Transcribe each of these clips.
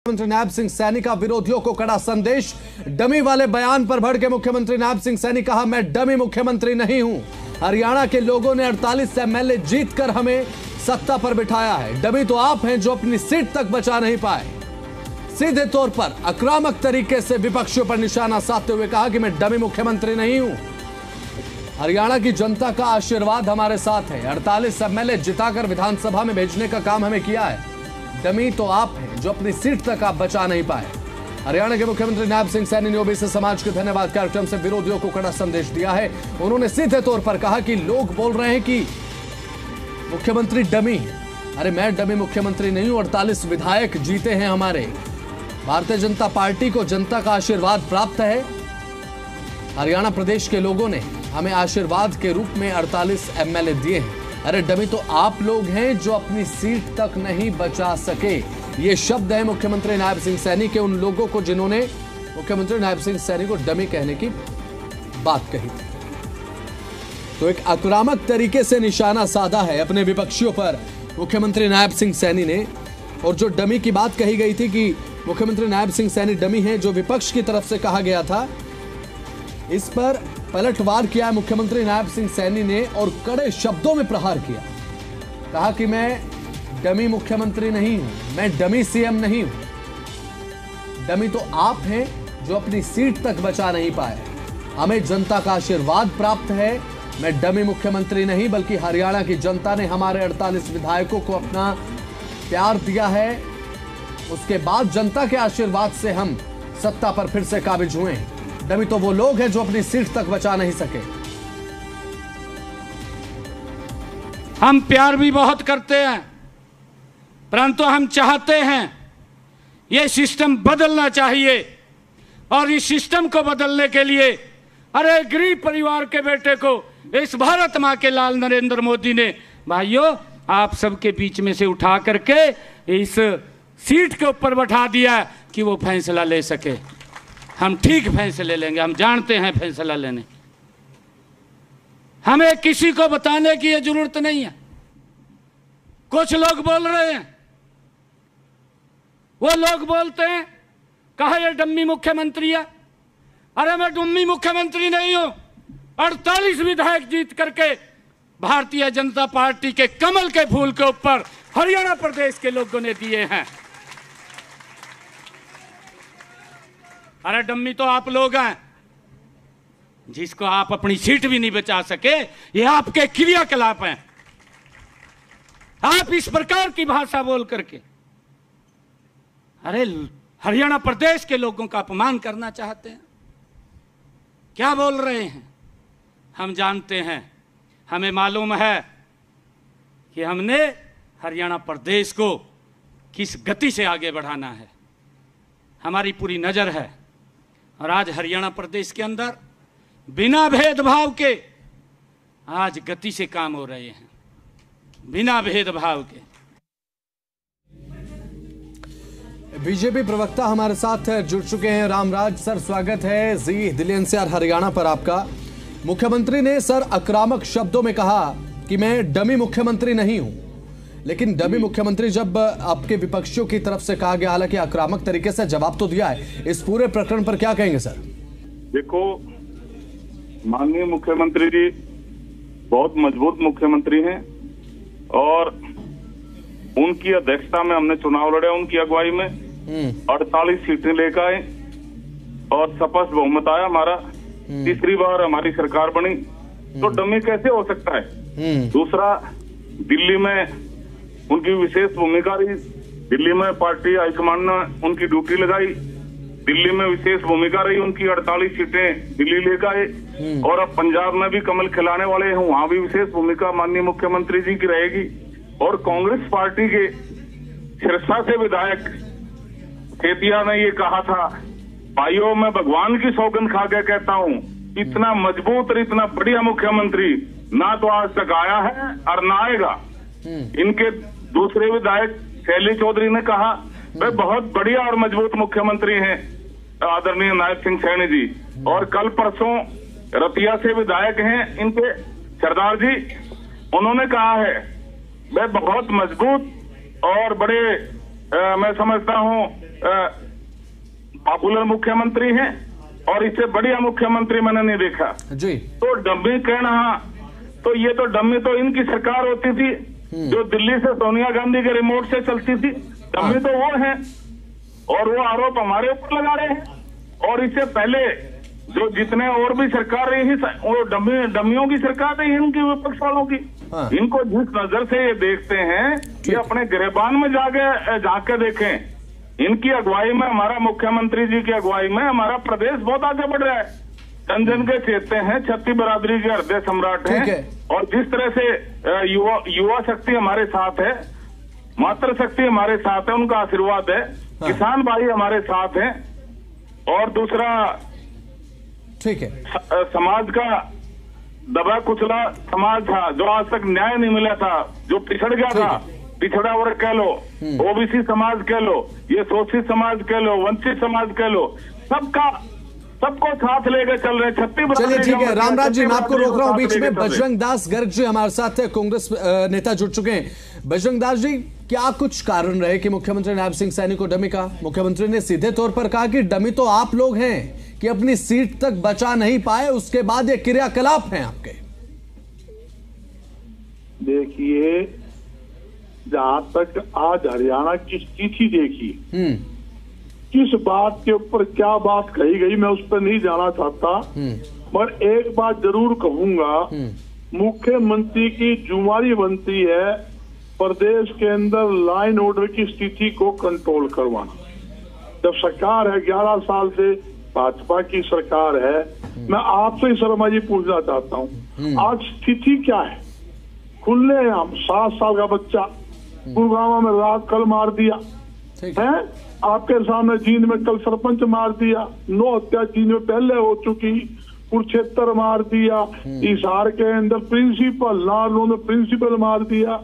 मुख्यमंत्री नायब सिंह सैनी का विरोधियों को कड़ा संदेश। डमी वाले बयान पर भड़के मुख्यमंत्री नायब सिंह सैनी, कहा मैं डमी मुख्यमंत्री नहीं हूं। हरियाणा के लोगों ने 48 एमएलए जीतकर हमें सत्ता पर बिठाया है। डमी तो आप हैं जो अपनी सीट तक बचा नहीं पाए। सीधे तौर पर आक्रामक तरीके से विपक्षियों पर निशाना साधते हुए कहा कि मैं डमी मुख्यमंत्री नहीं हूं। हरियाणा की जनता का आशीर्वाद हमारे साथ है। 48 एमएलए जिताकर विधानसभा में भेजने का काम हमें किया है। डमी तो आप हैं जो अपनी सीट तक आप बचा नहीं पाए। हरियाणा के मुख्यमंत्री नायब सिंह सैनी ने ओबीसी समाज के धन्यवाद कार्यक्रम से विरोधियों को कड़ा संदेश दिया है। उन्होंने सीधे तौर पर कहा कि लोग बोल रहे हैं कि मुख्यमंत्री डमी है। अरे मैं डमी मुख्यमंत्री नहीं हूं। 48 विधायक जीते हैं हमारे। भारतीय जनता पार्टी को जनता का आशीर्वाद प्राप्त है। हरियाणा प्रदेश के लोगों ने हमें आशीर्वाद के रूप में 48 एमएलए दिए हैं। अरे डमी तो आप लोग हैं जो अपनी सीट तक नहीं बचा सके। ये शब्द है मुख्यमंत्री नायब सिंह सैनी के उन लोगों को जिन्होंने मुख्यमंत्री नायब सिंह सैनी को डमी कहने की बात कही थी। तो एक आक्रामक तरीके से निशाना साधा है अपने विपक्षियों पर मुख्यमंत्री नायब सिंह सैनी ने। और जो डमी की बात कही गई थी कि मुख्यमंत्री नायब सिंह सैनी डमी है, जो विपक्ष की तरफ से कहा गया था, इस पर पलटवार किया है मुख्यमंत्री नायब सिंह सैनी ने और कड़े शब्दों में प्रहार किया। कहा कि मैं डमी मुख्यमंत्री नहीं हूं, मैं डमी सीएम नहीं हूं। डमी तो आप हैं जो अपनी सीट तक बचा नहीं पाए। हमें जनता का आशीर्वाद प्राप्त है। मैं डमी मुख्यमंत्री नहीं, बल्कि हरियाणा की जनता ने हमारे 48 विधायकों को अपना प्यार दिया है। उसके बाद जनता के आशीर्वाद से हम सत्ता पर फिर से काबिज हुए हैं। डमी तो वो लोग हैं जो अपनी सीट तक बचा नहीं सके। हम प्यार भी बहुत करते हैं, परंतु हम चाहते हैं ये सिस्टम बदलना चाहिए। और इस सिस्टम को बदलने के लिए अरे गरीब परिवार के बेटे को इस भारत मां के लाल नरेंद्र मोदी ने, भाइयों, आप सबके बीच में से उठा करके इस सीट के ऊपर बैठा दिया कि वो फैसला ले सके। हम ठीक फैसले लेंगे, हम जानते हैं फैसला लेने। हमें किसी को बताने की ये जरूरत नहीं है। कुछ लोग बोल रहे हैं, वो लोग बोलते हैं कहा ये डम्मी मुख्यमंत्री है। अरे मैं डम्मी मुख्यमंत्री नहीं हूं। 48 विधायक जीत करके भारतीय जनता पार्टी के कमल के फूल के ऊपर हरियाणा प्रदेश के लोगों ने दिए हैं। अरे डम्मी तो आप लोग हैं जिसको आप अपनी सीट भी नहीं बचा सके। ये आपके क्रियाकलाप हैं। आप इस प्रकार की भाषा बोल करके अरे हरियाणा प्रदेश के लोगों का अपमान करना चाहते हैं। क्या बोल रहे हैं? हम जानते हैं, हमें मालूम है कि हमने हरियाणा प्रदेश को किस गति से आगे बढ़ाना है। हमारी पूरी नजर है। और आज हरियाणा प्रदेश के अंदर बिना भेदभाव के आज गति से काम हो रहे हैं, बिना भेदभाव के। बीजेपी प्रवक्ता हमारे साथ जुड़ चुके हैं। रामराज सर, स्वागत है जी दिल्ली एनसीआर हरियाणा पर आपका। मुख्यमंत्री ने सर आक्रामक शब्दों में कहा कि मैं डमी मुख्यमंत्री नहीं हूं, लेकिन डमी मुख्यमंत्री जब आपके विपक्षियों की तरफ से कहा गया, हालांकि आक्रामक तरीके से जवाब तो दिया है, इस पूरे प्रकरण पर क्या कहेंगे सर? देखो, माननीय मुख्यमंत्री जी बहुत मजबूत मुख्यमंत्री हैं और उनकी अध्यक्षता में हमने चुनाव लड़े। उनकी अगुवाई में 48 सीटें लेकर आए और स्पष्ट बहुमत आया हमारा। तीसरी बार हमारी सरकार बनी, तो डमी कैसे हो सकता है? दूसरा, दिल्ली में उनकी विशेष भूमिका रही। दिल्ली में पार्टी हाईकमान ने उनकी ड्यूटी लगाई। दिल्ली में विशेष भूमिका रही उनकी। 48 सीटें दिल्ली लेकर आए और अब पंजाब में भी कमल खिलाने वाले हैं, वहां भी विशेष भूमिका माननीय मुख्यमंत्री जी की रहेगी। और कांग्रेस पार्टी के सिरसा से विधायक सेतिया ने ये कहा था, भाइयों मैं भगवान की सौगंध खा के कहता हूँ, इतना मजबूत और इतना बढ़िया मुख्यमंत्री ना तो आज तक आया है और ना आएगा। इनके दूसरे विधायक शैली चौधरी ने कहा वे बहुत बढ़िया और मजबूत मुख्यमंत्री हैं आदरणीय नायब सिंह सैनी जी। और कल परसों रतिया से विधायक हैं इनके सरदार जी, उन्होंने कहा है वे बहुत मजबूत और बड़े मैं समझता हूं पॉपुलर मुख्यमंत्री हैं और इससे बढ़िया मुख्यमंत्री मैंने नहीं देखा जी। तो डम्मी कहना, तो ये तो डम्मी तो इनकी सरकार होती थी जो दिल्ली से सोनिया गांधी के रिमोट से चलती थी। डम्मी तो वो है और वो आरोप हमारे ऊपर लगा रहे हैं। और इससे पहले जो जितने और भी सरकार रही वो डम्मियों की सरकार रही इनकी, विपक्ष वालों की। इनको जिस नजर से ये देखते हैं ये अपने गिरेबान में जाके देखें। इनकी अगुवाई में, हमारा मुख्यमंत्री जी की अगुवाई में हमारा प्रदेश बहुत आगे बढ़ रहा है। जन जन के चेते हैं, छत्ती बरादरी के हृदय सम्राट हैं। और जिस तरह से युवा शक्ति हमारे साथ है, मातृ शक्ति हमारे साथ है, उनका आशीर्वाद है, किसान भाई हमारे साथ हैं। और दूसरा, ठीक है, समाज का दबा कुचला समाज था जो आज तक न्याय नहीं मिला था, जो पिछड़ गया था, पिछड़ा वर्ग कह लो, ओबीसी समाज कह लो, ये शोषित समाज कह लो, वंचित समाज कह लो, सबको साथ लेकर चल रहे। चलिए ठीक है रामराज जी, मैं आपको रोक रहा हूं बीच में। बजरंग दास गर्ग जी हमारे साथ है, कांग्रेस नेता जुड़ चुके हैं। बजरंग दास जी, क्या कुछ कारण रहे कि मुख्यमंत्री नायब सिंह सैनी को डमी कहा? मुख्यमंत्री ने सीधे तौर पर कहा कि डमी तो आप लोग हैं कि अपनी सीट तक बचा नहीं पाए, उसके बाद ये क्रियाकलाप हैं आपके। देखिए, जहां तक आज हरियाणा की स्थिति देखी, किस बात के ऊपर क्या बात कही गई मैं उस पर नहीं जाना चाहता, पर एक बात जरूर कहूंगा, मुख्यमंत्री की जुम्मेदारी बनती है प्रदेश के अंदर लाइन ऑर्डर की स्थिति को कंट्रोल करवाना। जब सरकार है 11 साल से भाजपा की सरकार है, मैं आपसे शर्मा जी पूछना चाहता हूँ आज स्थिति क्या है? खुले हम 7 साल का बच्चा गुड़गांव में रात कल मार दिया है, आपके सामने जींद में कल सरपंच मार दिया, 9 हत्या जींद में पहले हो चुकी, कुरुक्षेत्र मार दिया, हिसार के अंदर प्रिंसिपल नारनौ में प्रिंसिपल मार दिया,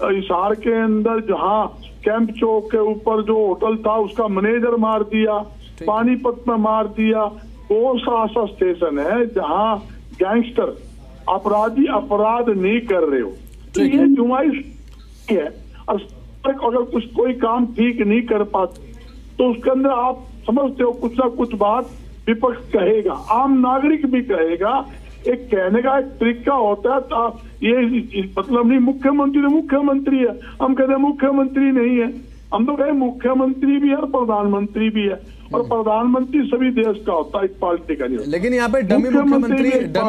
हिसार के अंदर जहां कैंप चौक के ऊपर जो होटल था उसका मैनेजर मार दिया, पानीपत में मार दिया। कौन सा ऐसा स्टेशन है जहां गैंगस्टर अपराधी अपराध नहीं कर रहे हो? तो ये जुम्मेदारी है। और अगर कोई काम ठीक नहीं कर पाते तो उसके अंदर आप समझते हो कुछ ना कुछ बात विपक्ष कहेगा, आम नागरिक भी कहेगा। एक कहने का एक तरीका होता है, तो ये मतलब नहीं मुख्यमंत्री तो मुख्यमंत्री है, हम कहते हैं मुख्यमंत्री नहीं है, हम तो कहें मुख्यमंत्री भी है और प्रधानमंत्री भी है, और प्रधानमंत्री सभी देश का होता है, एक पार्टी का नहीं। लेकिन यहाँ पे डमी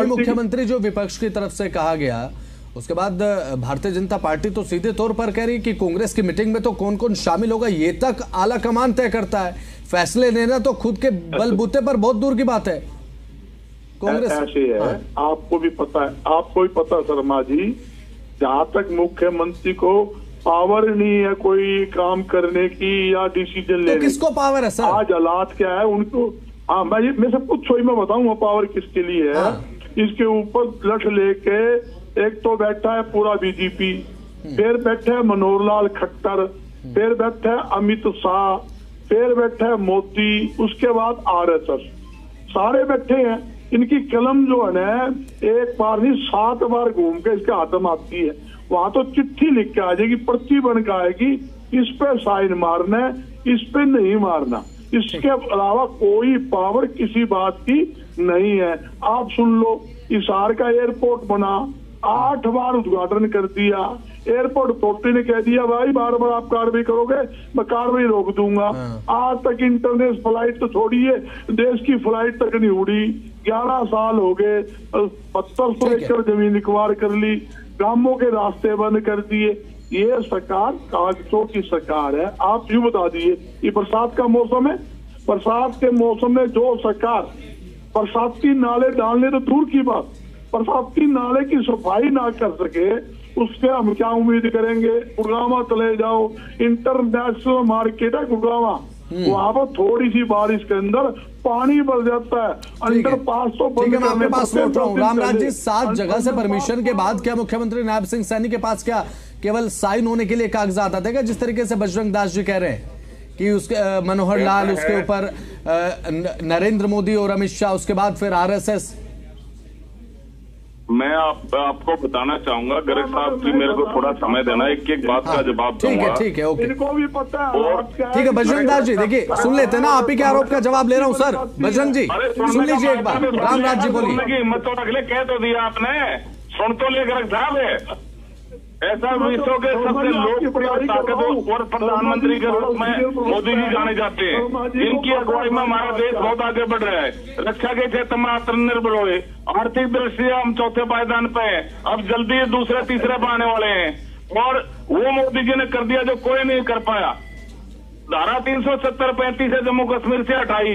मुख्यमंत्री जो विपक्ष की तरफ से कहा गया, उसके बाद भारतीय जनता पार्टी तो सीधे तौर पर कह रही कि कांग्रेस की मीटिंग में तो कौन कौन शामिल होगा ये तक आला कमान तय करता है, फैसले लेना तो खुद के बलबूते पर बहुत दूर की बात है। कांग्रेस ऐसे है, आपको भी पता है, आपको भी पता है शर्मा जी, जहाँ तक मुख्यमंत्री को पावर नहीं है कोई काम करने की या डिसीजन लेने की, तो किसको पावर है सर? आज हालात क्या है उनको, हाँ मैं सब कुछ छोड़ी मैं बताऊंगा पावर किसके लिए है। इसके ऊपर लठ लेके एक तो बैठा है पूरा बीजेपी, फिर बैठे है मनोहर लाल खट्टर, फिर बैठे है अमित शाह, फिर बैठे है मोदी, उसके बाद आरएसएस, सारे बैठे हैं। इनकी कलम जो है ना एक बार नहीं 7 बार घूम के इसके हाथ में आती है, वहां तो चिट्ठी लिख के आ जाएगी, पर्ची बन के आएगी, इस पे साइन मारना है, इस पे नहीं मारना, इसके अलावा कोई पावर किसी बात की नहीं है। आप सुन लो, हिसार का एयरपोर्ट बना, 8 बार उद्घाटन कर दिया, एयरपोर्ट अथॉरिटी ने कह दिया भाई बार बार आप कार्रवाई करोगे मैं कार्रवाई रोक दूंगा। आज तक इंटरनेशनल फ्लाइट तो छोड़िए, देश की फ्लाइट तक नहीं उड़ी, 11 साल हो गए, 7200 एकड़ जमीन एक्वायर कर ली, गांवों के रास्ते बंद कर दिए। ये सरकार कागजों की सरकार है। आप यूं बता दिए, ये बरसात का मौसम है, बरसात के मौसम में जो सरकार बरसाती नाले डालने तो दूर की बात, बरसाती नाले की सफाई ना कर सके, उससे हम क्या उम्मीद करेंगे? गुड़गांव चले जाओ, इंटरनेशनल मार्केट है गुड़गांव, वहां पर थोड़ी सी बारिश के अंदर पानी भर जाता है, अंडर पास तो बंद करने पर। रामराज जी, 7 जगह से परमिशन के बाद क्या मुख्यमंत्री नायब सिंह सैनी के पास क्या केवल साइन होने के लिए कागजात आते हैं? जिस तरीके से बजरंग दास जी कह रहे हैं कि उसके मनोहर लाल, उसके ऊपर नरेंद्र मोदी और अमित शाह, उसके बाद फिर आरएसएस। मैं आपको बताना चाहूंगा गर्ग साहब की, मेरे को थोड़ा समय देना, एक एक बात का जवाब दूंगा। ठीक है, ओके, इनको भी पता है। और ठीक है बजरंग दास जी, देखिए सुन लेते हैं ना, आप ही के आरोप का जवाब ले रहा हूँ सर। बजरंग जी सुन लीजिए एक बार, रामराज जी बोलिए। हिम्मत तो अगले कह तो दिया आपने, सुन तो ले गर्ग साहब। ऐसा विश्व के सबसे लोकप्रिय ताकतवर प्रधानमंत्री के रूप में मोदी जी जाने जाते हैं। इनकी अगुवाई में हमारा देश बहुत आगे बढ़ रहा है। रक्षा के क्षेत्र में आत्मनिर्भर हुए, आर्थिक दृष्टि से हम चौथे पायदान पे हैं, अब जल्दी दूसरे तीसरे पे आने वाले हैं। और वो मोदी जी ने कर दिया जो कोई नहीं कर पाया। धारा 370-35 से जम्मू कश्मीर से हटाई,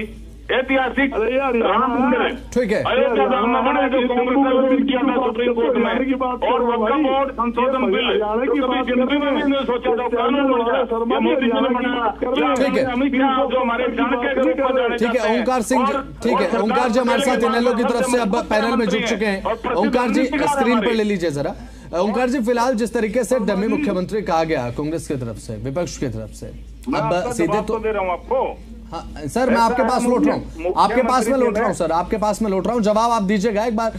ऐतिहासिक राम मंदिर, ठीक है, अयोध्या राम मंदिर जो कांग्रेस ने विरोध किया था सुप्रीम कोर्ट में, और वक्फ बोर्ड संशोधन बिल जो कभी जिंदगी में भी नहीं सोचा था कानून बन गया, ये मोदी जी ने बनाया। ठीक है, अमित शाह जो हमारे जानके के रूप में जाने ठीक है, ओंकार सिंह जी, ठीक है, ओंकार जी हमारे साथ इनेलो की तरफ से अब पैनल में जुड़ चुके हैं। ओंकार जी स्क्रीन पर ले लीजिए जरा। ओंकार जी, फिलहाल जिस तरीके से डमी मुख्यमंत्री कहा गया कांग्रेस की तरफ से, विपक्ष की तरफ से, अब सीधे तो दे रहा हूँ आपको। हाँ सर, मैं आपके पास लौट रहा हूँ, आपके पास में लौट रहा हूँ सर, आपके पास में लौट रहा हूँ, जवाब आप दीजिएगा। एक बार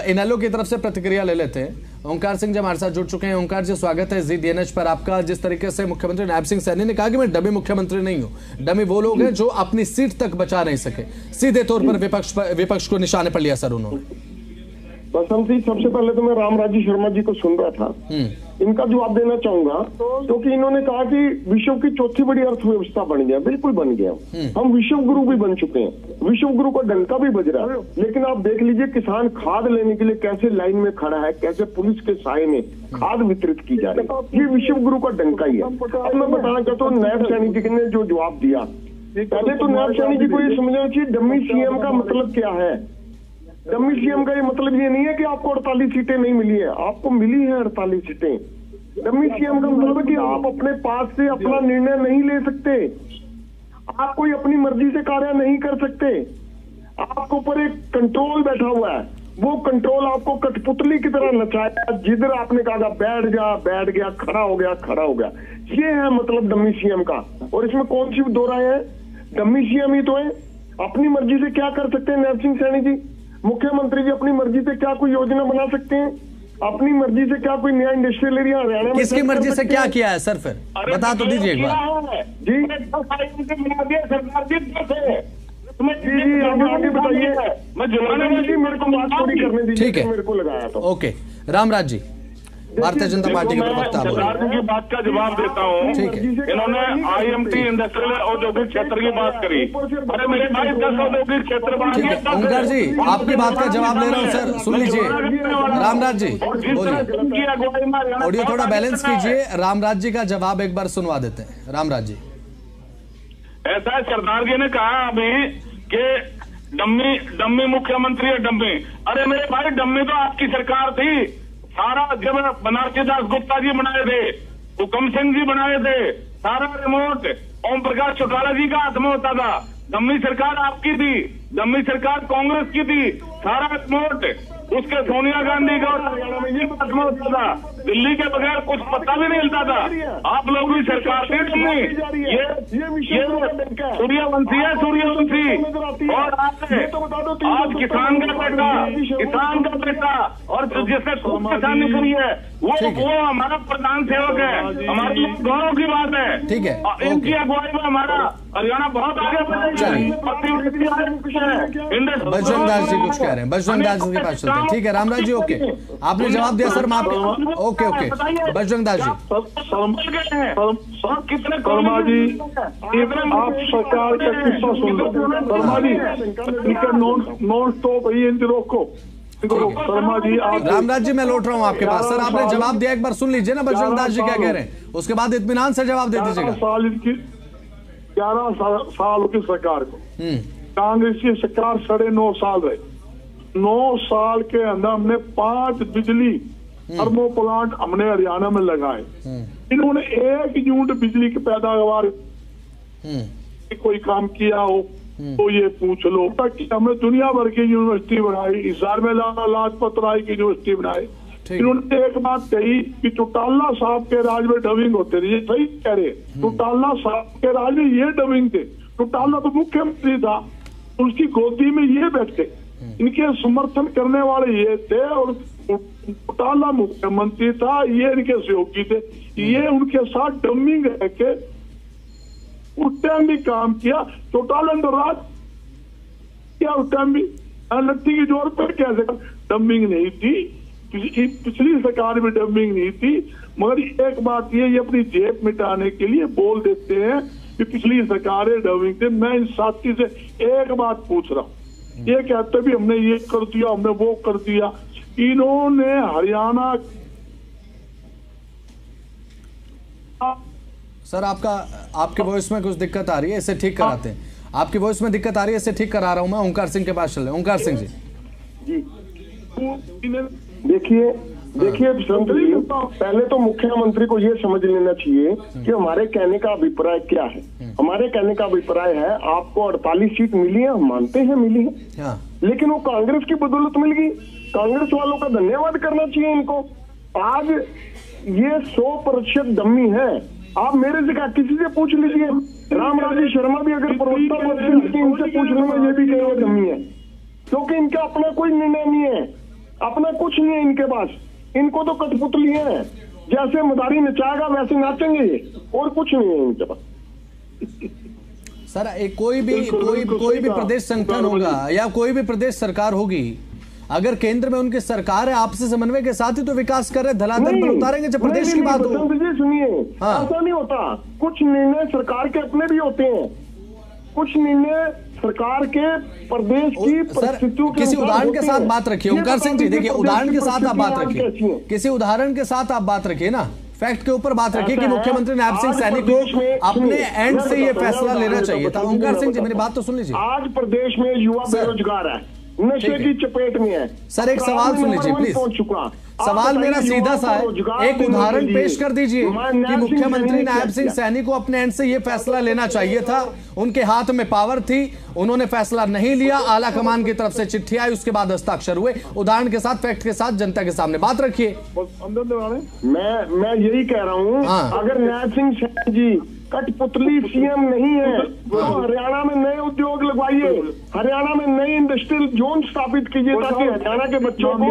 इनेलो की तरफ से प्रतिक्रिया ले लेते हैं। ओंकार सिंह जी हमारे साथ जुड़ चुके हैं। ओंकार जी स्वागत है ZDNH पर आपका। जिस तरीके से मुख्यमंत्री नायब सिंह सैनी ने कहा कि मैं डमी मुख्यमंत्री नहीं हूं, डमी वो लोग हैं जो अपनी सीट तक बचा नहीं सके, सीधे तौर पर विपक्ष को निशाने पर लिया सर उन्होंने। बसंत जी, सबसे पहले तो मैं रामराजी शर्मा जी को सुन रहा था, इनका जवाब देना चाहूंगा, क्योंकि इन्होंने कहा कि विश्व की चौथी बड़ी अर्थव्यवस्था बन गया। बिल्कुल बन गया, हम विश्व गुरु भी बन चुके हैं, विश्व गुरु का डंका भी बज रहा है। लेकिन आप देख लीजिए किसान खाद लेने के लिए कैसे लाइन में खड़ा है, कैसे पुलिस के साए में खाद वितरित की जा रही है, ये विश्व गुरु का डंका ही है। अब मैं बताना चाहता हूँ नायब सैनी जी ने जो जवाब दिया, पहले तो नायब सैनी जी को ये समझना चाहिए डमी CM का मतलब क्या है। डमी CM का ये मतलब ये नहीं है कि आपको 48 सीटें नहीं मिली है, आपको मिली है 48 सीटें। डमी CM का मतलब है कि आप अपने पास से अपना निर्णय नहीं ले सकते, आप कोई अपनी मर्जी से कार्य नहीं कर सकते, आपके ऊपर एक कंट्रोल बैठा हुआ है, वो कंट्रोल आपको कठपुतली की तरह नचाया, जिधर आपने कहा बैठ गया, खड़ा हो गया। ये है मतलब डमी CM का। और इसमें कौन सी दो राय है, डमी CM ही तो है। अपनी मर्जी से क्या कर सकते हैं नायब सिंह सैनी जी, मुख्यमंत्री जी अपनी मर्जी से क्या कोई योजना बना सकते हैं, अपनी मर्जी से क्या कोई नया इंडस्ट्रियल एरिया हरियाणा में किसकी मर्जी से क्या किया है सर, फिर बता तो दीजिए एक बार। जी आगे बताइए, मैं जुलाने मेरे को बात थोड़ी करने दीजिए, ठीक है, मेरे को लगाया था। ओके, रामराज जी भारतीय जनता पार्टी के प्रवक्ता सरकार की बात का जवाब देता हूँ। ठीक है, इन्होंने IMT इंडस्ट्रियल औद्योगिक क्षेत्र की बात करी, अरे मेरे भाई 10 औद्योगिक क्षेत्र बना ठीक है। ओंकार जी आपकी बात का जवाब ले रहा हूँ सर, सुन लीजिए। रामराज जी बोलिए, ऑडियो थोड़ा बैलेंस कीजिए, रामराज जी का जवाब एक बार सुनवा देते हैं। रामराज जी, ऐसा सरदार जी ने कहा अभी कि डम्मी मुख्यमंत्री है, डम्मी। अरे मेरे भाई डम्मी तो आपकी सरकार थी, सारा जब बनारसी दास गुप्ता जी बनाए थे, हुकम सिंह जी बनाए थे, सारा रिमोट ओम प्रकाश चौटाला जी का हाथ में होता था। डम्मी सरकार आपकी थी, डम्मी सरकार कांग्रेस की थी, सारा रिमोट उसके सोनिया गांधी का हरियाणा में ये हाथ में होता था, दिल्ली के बगैर कुछ पता भी नहीं हिलता था। आप लोग भी सरकार थे डम्मी, ये सूर्यवंशी है, सूर्यवंशी। और आज किसान का बेटा और जिसने खूब किसानी करी है वो हमारा प्रधान सेवक है, हमारे लिए गौरव की बात है। ठीक है, इनकी अगुवाई में हमारा हरियाणा बहुत आगे बढ़ेगा। बजरंग दास जी कुछ कह रहे हैं, बजरंग दास जी के पास चलते हैं। ठीक है रामराज जी, ओके आपने जवाब दिया सर, मैं आपके ओके बजरंग दास जी। कितने शर्मा जी आप सरकार का किस्सा सुन लो, शर्मा जी इनका नॉन स्टॉप ही इंजन रोको। शर्मा जी आप, रामराज जी मैं लौट रहा हूँ आपके पास सर, आपने जवाब दिया, एक बार सुन लीजिए ना बजरंग दास जी क्या कह रहे हैं, उसके बाद इत्मीनान से जवाब दे दीजिएगा। 11 साल की सरकार को, कांग्रेस की सरकार 9.5 साल रहे, 9 साल के अंदर हमने 5 बिजली थर्मो प्लांट हमने हरियाणा में लगाए। इन्होंने 1 यूनिट बिजली की पैदावार कोई काम किया हो तो ये पूछ लो। ताकि हमने दुनिया भर की यूनिवर्सिटी बनाई, हिसार में लाजपत राय की यूनिवर्सिटी बनाई। इन्होंने एक बात कही कि चौटाला साहब के राज में डबिंग होते थे, ये सही कह रहे, चौटाला साहब के राज में ये डबिंग थे। चौटाला तो मुख्यमंत्री था, उसकी गोदी में ये बैठे, इनके समर्थन करने वाले ये थे और चौटाला मुख्यमंत्री था, ये इनके सहयोगी थे, ये उनके साथ डमिंग रह के उस टाइम भी काम किया। चौटाला राज क्या उस टाइम भी लट्टी के जोर पर कैसे डमिंग नहीं थी, पिछली सरकार में डमिंग नहीं थी। मगर एक बात ये अपनी जेब मिटाने के लिए बोल देते हैं कि पिछली सरकारें डमिंग थे। मैं इन साथी से एक बात पूछ रहा हूँ, ये कहते भी हमने ये कर दिया, हमने वो कर दिया। इन्होंने हरियाणा सर आपके वॉइस में कुछ दिक्कत आ रही है, इसे ठीक कराते हैं। आपकी वॉइस में दिक्कत आ रही है, इसे ठीक करा रहा हूं मैं। ओंकार सिंह के पास चले। ओंकार सिंह जी देखिए बसंत जी, पहले तो मुख्यमंत्री को ये समझ लेना चाहिए कि हमारे कहने का अभिप्राय क्या है। हमारे कहने का अभिप्राय है आपको 48 सीट मिली है, हम मानते हैं मिली है, हाँ। लेकिन वो कांग्रेस की बदौलत मिल गई। कांग्रेस वालों का धन्यवाद करना चाहिए इनको। आज ये 100% डम्मी है। आप मेरे से क्या किसी से पूछ लीजिए, रामराजी शर्मा भी अगर प्रवक्ता इनसे पूछ लूंगा ये भी कहेंगे डम्मी है, क्योंकि इनका अपना कोई निर्णय नहीं है, अपना कुछ नहीं है इनके पास। इनको तो कठपुतली है, जैसे मदारी नचाएगा वैसे नाचेंगे ये, और कुछ नहीं है इनके पास। सर कोई भी प्रदेश संगठन होगा या कोई भी प्रदेश सरकार होगी, अगर केंद्र में उनकी सरकार है, आपसी समन्वय के साथ ही तो विकास कर रहे, धरातल पर उतारेंगे जब प्रदेश की बात हो। सुनिए, ऐसा नहीं होता। कुछ निर्णय सरकार के अपने भी होते हैं, कुछ निर्णय सरकार के प्रदेश की परिस्थितियों के किसी उदाहरण के साथ बात रखिए। ओंकार सिंह जी देखिए, उदाहरण के साथ आप बात रखिए, किसी उदाहरण के साथ आप बात रखिए ना, फैक्ट के ऊपर बात रखिए कि मुख्यमंत्री नायब सिंह सैनी को अपने एंड से ये फैसला लेना चाहिए था। ओंकार सिंह जी मेरी बात तो सुन लीजिए। आज प्रदेश में युवा बेरोजगार है, नशे की चपेट में है। सर एक सवाल सुन लीजिए प्लीज। सवाल मेरा सीधा सा है, एक उदाहरण पेश कर दीजिए कि मुख्यमंत्री नायब सिंह सैनी को अपने एंड से ये फैसला लेना चाहिए था, उनके हाथ में पावर थी, उन्होंने फैसला नहीं लिया, आला कमान की तरफ से चिट्ठी आई, उसके बाद हस्ताक्षर हुए। उदाहरण के साथ, फैक्ट के साथ जनता के सामने बात रखिए। मैं यही कह रहा हूँ, अगर नायब सिंह सैनी जी कठपुतली सीएम नहीं है तो हरियाणा में नए उद्योग लगवाइए, हरियाणा में नए इंडस्ट्रियल जोन स्थापित कीजिए ताकि हरियाणा के बच्चों को,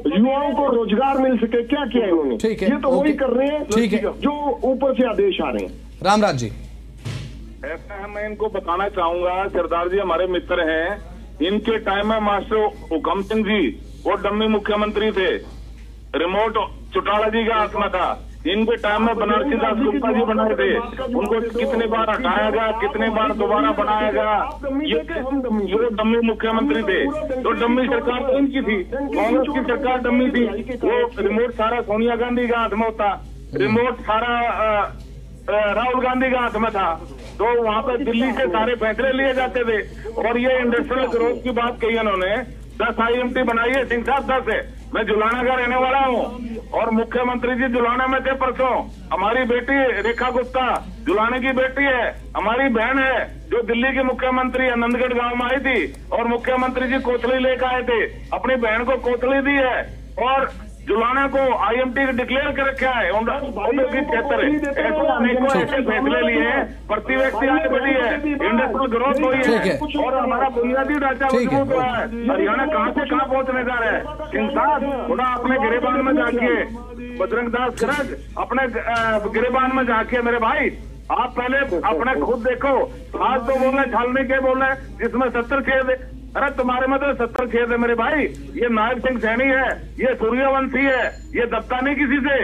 युवाओं को रोजगार मिल सके। क्या किया इन्होंने? ये तो वही कर रहे हैं, ठीक है, जो ऊपर से आदेश आ रहे हैं। रामराज जी ऐसा है, मैं इनको बताना चाहूंगा, सरदार जी हमारे मित्र हैं, इनके टाइम में मास्टर हुकम सिंह जी वो डम्मी मुख्यमंत्री थे, रिमोट चौटाला जी का हाथ में था। इनके टाइम में बनारसी दास गुप्ता जी बनाए थे, उनको कितने बार हटाया गया, कितने बार दोबारा बनाया गया। ये डम्मी मुख्यमंत्री थे, तो डम्मी सरकार तो इनकी थी, कांग्रेस की सरकार डम्मी थी। वो रिमोट सारा सोनिया गांधी का हाथ में होता, रिमोट सारा राहुल गांधी का हाथ में था, तो वहाँ पे दिल्ली से सारे फैसले लिए जाते थे। और ये इंडस्ट्रियल ग्रोथ की बात कही उन्होंने, 10 IMT बनाई है सिंह साहब 10 है। मैं जुलाना का रहने वाला हूँ और मुख्यमंत्री जी जुलाना में थे परसों। हमारी बेटी रेखा गुप्ता जुलाने की बेटी है, हमारी बहन है जो दिल्ली की मुख्यमंत्री आनंदगढ़ गांव में आई थी और मुख्यमंत्री जी कोतली लेकर आए थे, अपनी बहन को कोतली दी है और जुलाना को IMT डिक्लेयर कर रखा है। ऐसे फैसले लिए हैं, प्रति व्यक्ति आगे बढ़ी है, इंडस्ट्रियल ग्रोथ हुई है और हमारा बुनियादी ढांचा मजबूत हुआ है। हरियाणा कहाँ से कहाँ पहुँचने जा रहा है। सिंह साहब थोड़ा अपने गिरेबान में जाके, बजरंग दास खरग अपने गिरेबान में जाके, मेरे भाई आप पहले अपने खुद देखो। आज तो बोल रहे छालने के बोल रहे जिसमें 70 खेद, अरे तुम्हारे में तो 70 खेद है मेरे भाई। ये नायब सिंह सैनी है, ये सूर्यवंशी है, ये दबता नहीं किसी से,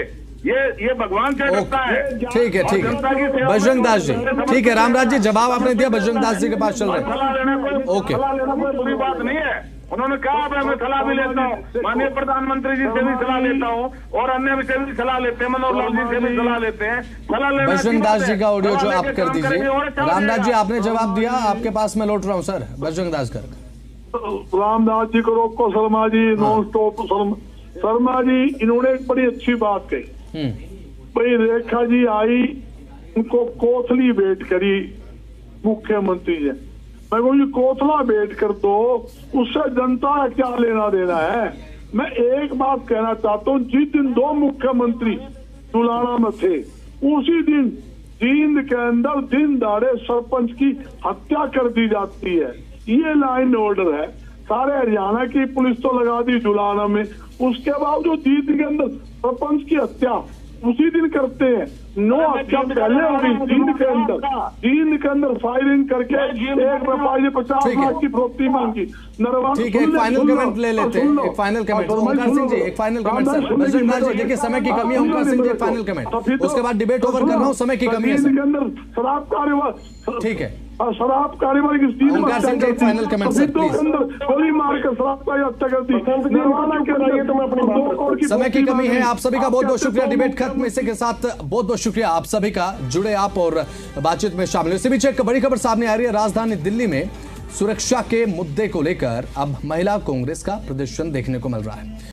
ये भगवान से दबता है। ठीक है, ठीक है बजरंग दास जी, ठीक है। रामराज जी जवाब आपने दिया, बजरंग दास जी के पास चल रहे हैं। ओके, बुरी बात नहीं है, उन्होंने कहा मैं सलाह भी लेता हूँ, माननीय प्रधानमंत्री जी से भी सलाह लेता हूँ और अन्य से भी सलाह लेते हैं, मनोहर लाल जी से भी सलाह लेते हैं। सलाह लेना बजरंग दास जी का ऑडियो जो आप कर दीजिए। रामराज जी आपने जवाब दिया, आपके पास मैं लौट रहा हूँ सर। बजरंग दास कर रामदास जी को रोको, शर्मा जी नॉन स्टॉप। शर्मा जी इन्होंने एक बड़ी अच्छी बात कही, भाई रेखा जी आई, उनको कोथली भेंट करी मुख्यमंत्री जी। मैं कहूँ कोथला भेंट कर दो, उससे जनता का क्या लेना देना है। मैं एक बात कहना चाहता हूँ, जिस दिन 2 मुख्यमंत्री जुलाना में थे, उसी दिन जींद के अंदर दिन दहाड़े सरपंच की हत्या कर दी जाती है। ये लाइन ऑर्डर है। सारे हरियाणा की पुलिस तो लगा दी जुलाना में, उसके बावजूद जींद के अंदर सरपंच की हत्या उसी दिन करते हैं। 9 हत्या पहले हो गई जींद के अंदर फायरिंग करके 1 व्यापारी 50 लाख की फरोख्ती मांगी। ठीक है, एक फाइनल कमेंट ले लेते हैं, एक फाइनल कमेंट ओमकार सिंह जी, एक final comment sir. Bajrang Lal ji देखिए समय की कमी है, ओमकार सिंह जी एक फाइनल कमेंट, उसके बाद डिबेट ओवर कर रहा हूँ, समय की कमी है जींद के अंदर शराब कारोबार, ठीक है शराब कारोबारी की स्थिति में ओमकार सिंह जी एक फाइनल कमेंट सर प्लीज। गोली मारकर शराब का हत्या कर दी। समय की कमी है, आप सभी का बहुत बहुत शुक्रिया। डिबेट खत्म, इसी के साथ बहुत बहुत शुक्रिया आप सभी का, जुड़े आप और बातचीत में शामिल। इसी बीच एक बड़ी खबर सामने आ रही है, राजधानी दिल्ली में सुरक्षा के मुद्दे को लेकर अब महिला कांग्रेस का प्रदर्शन देखने को मिल रहा है।